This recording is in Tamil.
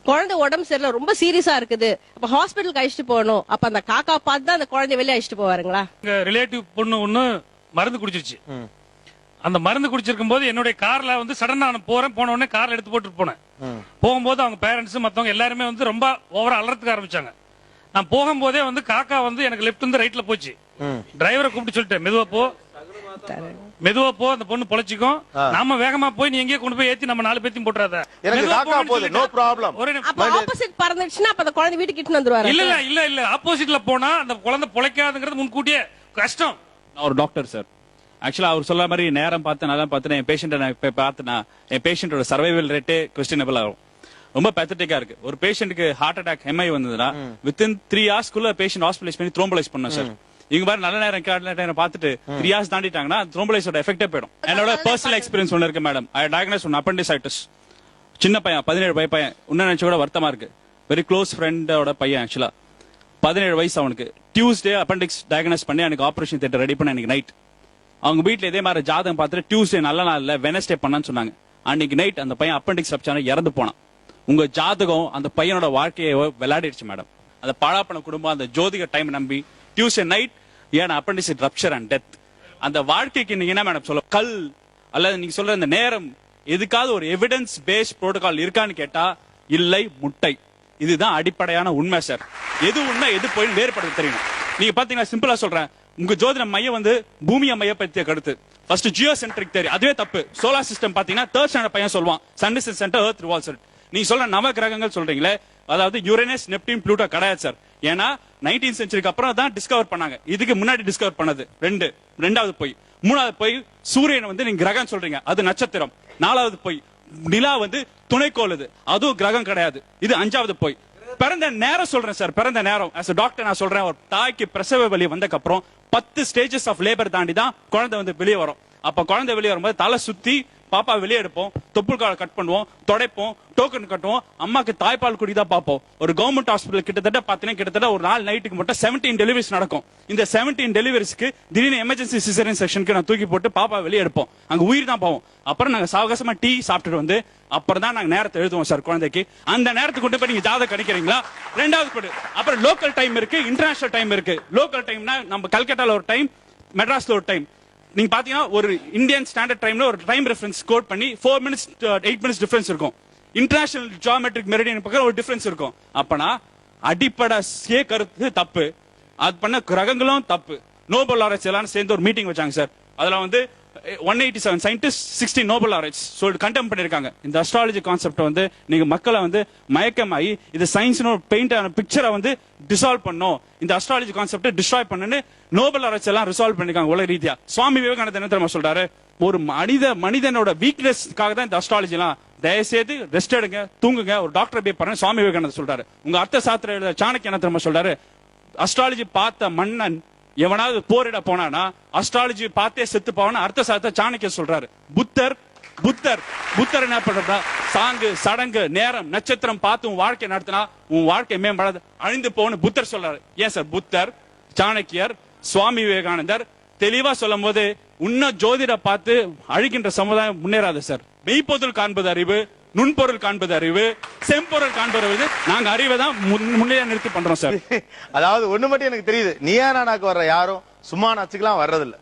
குழந்தை உடம்பு சரியில்லை ரொம்ப சீரியஸா இருக்குது, அப்ப ஹாஸ்பிட்டலுக்கு அழைச்சிட்டு போகணும், அப்ப அந்த காக்கா பார்த்து தான் அந்த குழந்தை வெளியே அழைச்சிட்டு போவாருங்களா? ரிலேட்டிவ் பொண்ணு ஒண்ணு மருந்து குடிச்சிருச்சு. அந்த மருந்து குடிச்சிருக்கும் போது என்னுடைய கார்ல வந்து சடனா நான் போன உடனே கார்ல எடுத்து போட்டு போனேன். போகும்போது அவங்க பேரண்ட்ஸ் மத்தவங்க எல்லாருமே வந்து ரொம்ப ஓவரா அலறதுக்கு ஆரம்பிச்சாங்க. நான் போகும்போதே வந்து காக்கா வந்து எனக்கு லெப்ட் இருந்து ரைட்ல போச்சு. டிரைவரை கூப்பிட்டு சொல்லிட்டேன், மெதுவா போ, அந்த பொண்ணு பொழைச்சிக்கும், நாம வேகமா போய் நீ எங்கேயே கொண்டு போய் ஏத்தி நம்ம 4 பேத்தையும் போட்டுறாத. ஆப்போசிட் பறந்துச்சுன்னா அப்ப அந்த குழந்தை வீட்டுக்கு கிட்ட வந்துருவாரு. இல்ல ஆப்போசிட்ல போனா அந்த குழந்தை பொழைக்காதுங்கிறது முன்கூட்டியே கஷ்டம். நான் ஒரு டாக்டர் சார். ஆக்சுவலா அவர் சொல்ற மாதிரி நேரம் பார்த்து நல்லா பார்த்து என் பேஷண்ட் பார்த்தனா என் பேஷண்டோட சர்வைவல் ரேட்டே கொஸ்டினபிள் ஆகும். ரொம்ப பேத்தட்டிக்கா இருக்கு. ஒரு பேஷண்ட்டுக்கு ஹார்ட் அட்டாக் எம்ஐ வந்ததுன்னா வித்தின் 3 ஹவர்ஸ்க்குள்ள பேஷண்ட் ஹாஸ்பிடலைஸ் பண்ணி த்ரோம்பலைஸ் பண்ணணும் சார். இங்க மாதிரி நல்ல நேரம் பார்த்துட்டு 3 ஹவர்ஸ் தாண்டிட்டாங்கன்னா த்ரோம்பலைஸோட எஃபெக்டே போயிடும். என்னோட பர்சனல் எக்ஸ்பீரியன்ஸ் ஒன்று இருக்கு மேடம். ஐ டயக்னோஸ் ஒன் அப்பெண்டிசைட்டிஸ். சின்ன பையன் 17 பையன், இன்னும் நினைச்ச கூட வருத்தமா இருக்கு. வெரி க்ளோஸ் ஃப்ரெண்டோட பையன். ஆக்சுவலா 17 வயசு அவனுக்கு. டியூஸ்டே அப்பெண்டிக்ஸ் டயக்னோஸ் பண்ணி எனக்கு ஆபரேஷன் தியேட்டர் ரெடி பண்ண அன்னைக்கு நைட். அவங்க வீட்டுல இதே மாதிரி ஜாதகம் பார்த்துட்டு டியூஸ்டே நல்ல நாள்ல வெனஸ்டே பண்ணான்னு சொன்னாங்க. அன்னைக்கு நைட் அந்த பையன் அப்பெண்டிக்ஸ் ரப்சர் இறந்து போனான். உங்க ஜாதகம் அந்த பையனோட வாழ்க்கையை விளையாடிடுச்சு மேடம். அந்த பாழாப்பன குடும்பம் அந்த ஜோதிக டைம் நம்பி டியூஸ்டே நைட் ஏன் அப்பெண்டிக்ஸ் ரப்சர் அண்ட் டெத். அந்த வாழ்க்கைக்கு நீங்க என்ன மேடம் சொல்ல, கல் அல்லது நீங்க சொல்ற இந்த நேரம் எதுக்காவது ஒரு எவிடன்ஸ் பேஸ்ட் புரோட்டோகால் இருக்கான்னு கேட்டா இல்லை, முட்டை. இதுதான் அடிப்படையான உண்மை சார். எது உண்மை எது போய் வேறுபடுத்த தெரியணும். நீங்க பாத்தீங்கன்னா சிம்பிளா சொல்றேன், உங்க ஜோதிட மையம் வந்து பூமியை மையப்படுத்திய கருத்து. ஃபர்ஸ்ட் ஜியோ சென்ட்ரிக் தியரி, அதுவே தப்பு. சோலார் சிஸ்டம் பாத்தீங்கன்னா 3rd ஸ்டாண்டர்ட் பையன் சொல்லுவான், sun is centre, earth revolves. நீங்க சொல்ற நவ கிரகங்கள் சொல்றீங்களே, அதாவது யுரேனஸ், நெப்டியூன், ப்ளூட்டோ கிடையாது சார். ஏன்னா 19th செஞ்சுரிக்கு அப்புறம் தான் டிஸ்கவர் பண்ணாங்க. இதுக்கு முன்னாடி டிஸ்கவர் பண்ணது ரெண்டாவது போய். மூணாவது போய் சூரியன் வந்து நீங்க கிரகம் சொல்றீங்க, அது நட்சத்திரம். 4வது போய் நிலா வந்து துணைக்கோள், அதுவும் கிரகம் கிடையாது. இது 5வது போய். பிறந்த நேரம் சொல்றேன் சார். பிறந்த நேரம் as a டாக்டர் நான் சொல்றேன், ஒரு தாய்க்கு பிரசவ வலி வந்ததுக்கு அப்புறம் 10 ஸ்டேஜஸ் ஆஃப் லேபர் தாண்டி தான் குழந்தை வந்து வெளியே வரும். அப்ப குழந்தை வெளியே வரும்போது தலை சுத்தி பாப்பா வெளியே எடுப்போம், தொப்புள் காலை கட் பண்ணுவோம், தொடைப்போம், டோக்கன் கட்டுவோம், அம்மாக்கு தாய்ப்பால் குடி தான் பார்ப்போம். ஒரு கவர்மெண்ட் ஹாஸ்பிட்டல் கிட்டத்தட்ட ஒரு நாள் நைட்டுக்கு மட்டும் 17 டெலிவரிஸ் நடக்கும். இந்த 17 டெலிவரிஸ்க்கு திடீர்னு எமர்ஜென்சி சிசரியன் செக்ஷனுக்கு நான் தூக்கி போட்டு பாப்பா வெளியே எடுப்போம். அங்க உயிர் தான் போவோம். அப்புறம் நாங்க சாவகாசமா டீ சாப்பிட்டுட்டு வந்து அப்புறம் தான் நாங்க நேரத்தை எழுதுவோம் சார் குழந்தைக்கு. அந்த நேரத்துக்கு கொண்டு போய் நீங்க ஜாதகம் கணிக்கிறீங்களா? 2வது படி. அப்புறம் லோக்கல் டைம் இருக்கு, இன்டர்நேஷனல் டைம் இருக்கு. லோக்கல் டைம்னா நம்ம கல்கட்டால ஒரு டைம், மெட்ராஸ்ல ஒரு டைம். நீங்க பாத்தீங்கன்னா ஒரு இந்தியன் ஸ்டாண்டர்ட் டைம்ல ஒரு டைம் ரெஃபரன்ஸ் கோட் பண்ணி 4 minutes 8 minutes டிஃபரன்ஸ் இருக்கும். இன்டர்நேஷனல் ஜியோமெட்ரிக் மெரிடியன் பக்கம் ஒரு டிஃபரன்ஸ் இருக்கும். அப்பனா அடிப்படை கருத்து தப்பு. அது பண்ண கிரகங்களும் தப்பு. நோபல் லாரட்ஸ் எல்லாம் சேர்ந்து ஒரு மீட்டிங் வச்சாங்க சார். அதுல வந்து 187 சயின்டிஸ்ட் 60 நோபல் லாரட்ஸ் சொல்லிட்டு கண்டெம் பண்ணிருக்காங்க. இந்த அஸ்ட்ராலஜி கான்செப்ட் வந்து நீங்க மக்களை வந்து மயக்கமாயி இது சயின்ஸ் பெயிண்ட் ஆன பிக்சரை வந்து டிசால்வ் பண்ணும், இந்த அஸ்ட்ராலஜி கான்செப்ட் டிஸ்ட்ராய் பண்ணுன்னு நோபல் லாரட்ஸ் எல்லாம் ரிசால்வ் பண்ணிருக்காங்க உலக ரீதியா. சுவாமி விவேகானந்தர் என்ன தெரியுமா சொல்றாரு, ஒரு மனிதனோட வீக்னஸ்க்காக தான் இந்த அஸ்ட்ராலஜி எல்லாம். தயவுசெய்து ரெஸ்ட் எடுங்க, தூங்குங்க, ஒரு டாக்டர் போய் பாருங்க. சுவாமி விவேகானந்தர் சொல்றாரு. உங்க அர்த்த சாஸ்திர எழுத சாணக்கிய என்ன தெரியுமா சொல்றாரு, அஸ்ட்ராலஜி பார்த்த மன்னன் எவனாவது போரிட போனானா அஸ்ட்ராலஜி பார்த்தே செத்து போவான்னு அர்த்த சாஸ்திர சாணக்கிய சொல்றாரு. புத்தர் என்ன பண்றா, சாங்கு சடங்கு நேரம் நட்சத்திரம் பார்த்து உன் வாழ்க்கை நடத்தினா உன் வாழ்க்கை மேம்படாது, அழிந்து போன்னு புத்தர் சொல்றாரு. ஏன் சார் புத்தர், சாணக்கியர், சுவாமி விவேகானந்தர் தெளிவா சொல்லும் போது இன்னும் ஜோதிட பார்த்து அழிக்கின்ற சமுதாயம் முன்னேறாது சார். மெய்ப்பொருள் காண்பது அறிவு, நுண்பொருள் காண்பது அறிவு, செம்பொருள் காண்பது அறிவு. நாங்க அறிவை தான் முன்னே நிறுத்தி பண்றோம் சார். அதாவது ஒண்ணு மட்டும் எனக்கு தெரியுது, நீயா நானாக்கு வர்ற யாரும் சும்மா நச்சுக்கெல்லாம் வர்றதில்லை.